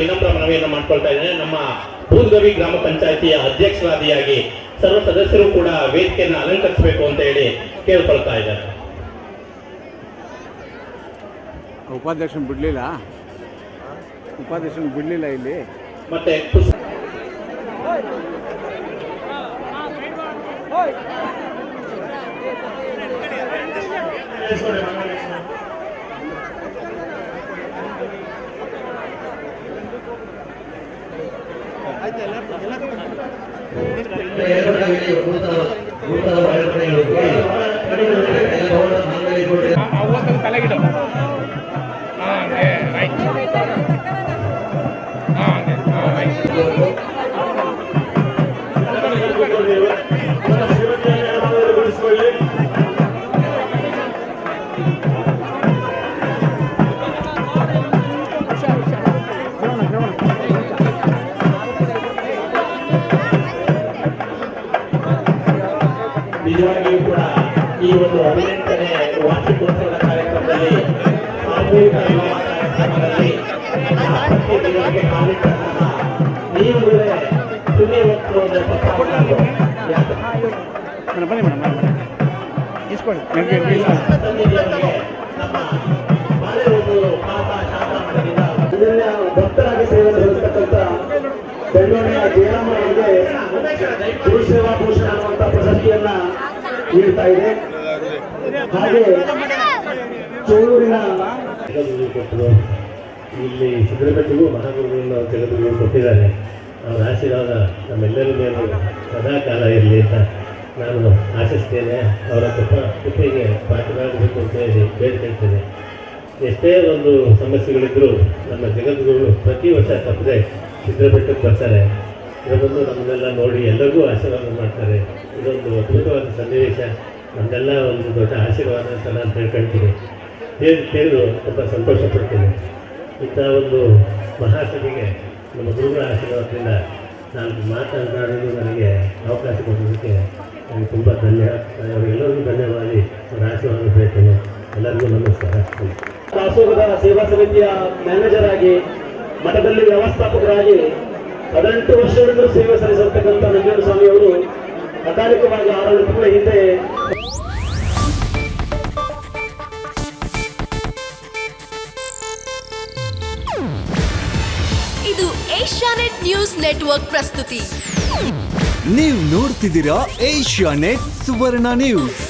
ವಿನಮ್ರ ಮನವಿಯನ್ನು ಮಾಡ್ಕೊಳ್ತಾ ಇದ್ದೇನೆ. ನಮ್ಮ ಬೂದ್ಗವಿ ಗ್ರಾಮ ಪಂಚಾಯಿತಿಯ ಅಧ್ಯಕ್ಷರಾದಿಯಾಗಿ ಸರ್ವ ಸದಸ್ಯರು ಕೂಡ ವೇದಿಕೆಯನ್ನು ಅಲಂಕರಿಸಬೇಕು ಅಂತ ಹೇಳಿ ಕೇಳ್ಕೊಳ್ತಾ ಇದ್ದಾರೆ. ಉಪಾಧ್ಯಕ್ಷನ ಬಿಡ್ಲಿಲ್ಲ ಇಲ್ಲಿ ಮತ್ತೆ ತಲೆಗಿಡ ನಿಜವಾಗಿಯೂ ಕೂಡ ಈ ಒಂದು 18ನೇ ವಾರ್ಷಿಕೋತ್ಸವದ ಕಾರ್ಯಕ್ರಮದಲ್ಲಿ ಸಾಮೂಹಿಕ ವಿವಾಹ ಕಾರ್ಯಕ್ರಮದಲ್ಲಿ ಜೀವನಕ್ಕೆ ಕಾಲಿಟ್ಟಂತಹ ನೀವುಗಳೇ ಪುಣ್ಯವತ್ತು ಭಕ್ತರಾಗಿ ಸೇವೆ ಸಲ್ಲಿಸತಕ್ಕಂಥ ಬೆಳ್ಳೂರಿನ ಜಯರಾಮ ಅವರಿಗೆ ಗುರುಸೇವಾ ಭೂಷಣ ಅನ್ನುವಂಥ ಪ್ರಶಸ್ತಿಯನ್ನ ನೀಡ್ತಾ ಇದೆ. ಹಾಗೆ ಚೋಳೂರಿನ ಇಲ್ಲಿ ಸಿದ್ದರಬೆಟ್ಟಿಗೂ ಮಹಾಗುರುಗಳನ್ನು ತೆಗೆದು ಕೊಟ್ಟಿದ್ದಾರೆ. ಅವರ ಆಶೀರ್ವಾದ ನಮ್ಮೆಲ್ಲರ ಮೇಲೆ ಸದಾ ಕಾಲ ಇರಲಿ ಅಂತ ನಾನು ಆಶಿಸ್ತೇನೆ. ಅವರ ಕೃಪೆಗೆ ಪಾತ್ರರಾಗಬೇಕು ಅಂತ ಹೇಳಿ ಬೇಡ್ಕೊಳ್ತೇನೆ. ಎಷ್ಟೇ ಒಂದು ಸಮಸ್ಯೆಗಳಿದ್ದರೂ ನಮ್ಮ ಜಗದ್ಗುರು ಪ್ರತಿ ವರ್ಷ ತಪ್ಪದೆ ಸಿದ್ದರಬೆಟ್ಟಕ್ಕೆ ಬರ್ತಾರೆ. ಇದೊಂದು ನಮ್ಮನ್ನೆಲ್ಲ ನೋಡಿ ಎಲ್ಲರಿಗೂ ಆಶೀರ್ವಾದ ಮಾಡ್ತಾರೆ. ಇದೊಂದು ಅದ್ಭುತವಾದ ಸನ್ನಿವೇಶ, ನಮ್ಮೆಲ್ಲ ಒಂದು ದೊಡ್ಡ ಆಶೀರ್ವಾದ ಅಂತ ನಾನು ತಿಳ್ಕೊಳ್ತೀನಿ. ತಿಳಿದು ತುಂಬ ಸಂತೋಷ ಪಡ್ತೀನಿ. ಇಂಥ ಒಂದು ಮಹಾಸಭೆಗೆ ನಮ್ಮ ಗುರುಗಳ ಆಶೀರ್ವಾದದಿಂದ ನಾನು ಮಾತನಾಡಲು ನನಗೆ ಅವಕಾಶ ಕೊಡೋದಕ್ಕೆ ನನಗೆ ತುಂಬ ಅವರಿಗೆಲ್ಲರಿಗೂ ಧನ್ಯವಾದ. ಅವರ ಆಶೀರ್ವಾದ ಬೇಡ್ತೇನೆ. ಎಲ್ಲರಿಗೂ ನಮಸ್ಕಾರ. ದಾಸೋಹದ ಸೇವಾ ಸಮಿತಿಯ ಮ್ಯಾನೇಜರ್ ಆಗಿ, ಮಠದಲ್ಲಿ ವ್ಯವಸ್ಥಾಪಕರಾಗಿ 18 ವರ್ಷಗಳಿಂದ ಸೇವೆ ಸಲ್ಲಿಸಿರ್ತಕ್ಕಂಥ ನಂಜುಂಡ ಸ್ವಾಮಿ ಅವರು ಅಕಾಲಿಕವಾಗಿ 6 ತಿಂಗಳ ಹಿಂದೆ ಇದು ಏಷ್ಯಾನೆಟ್ ನ್ಯೂಸ್ ನೆಟ್ವರ್ಕ್ ಪ್ರಸ್ತುತಿ. ನೀವು ನೋಡ್ತಿದ್ದೀರಾ ಏಷ್ಯಾನೆಟ್ ಸುವರ್ಣ ನ್ಯೂಸ್.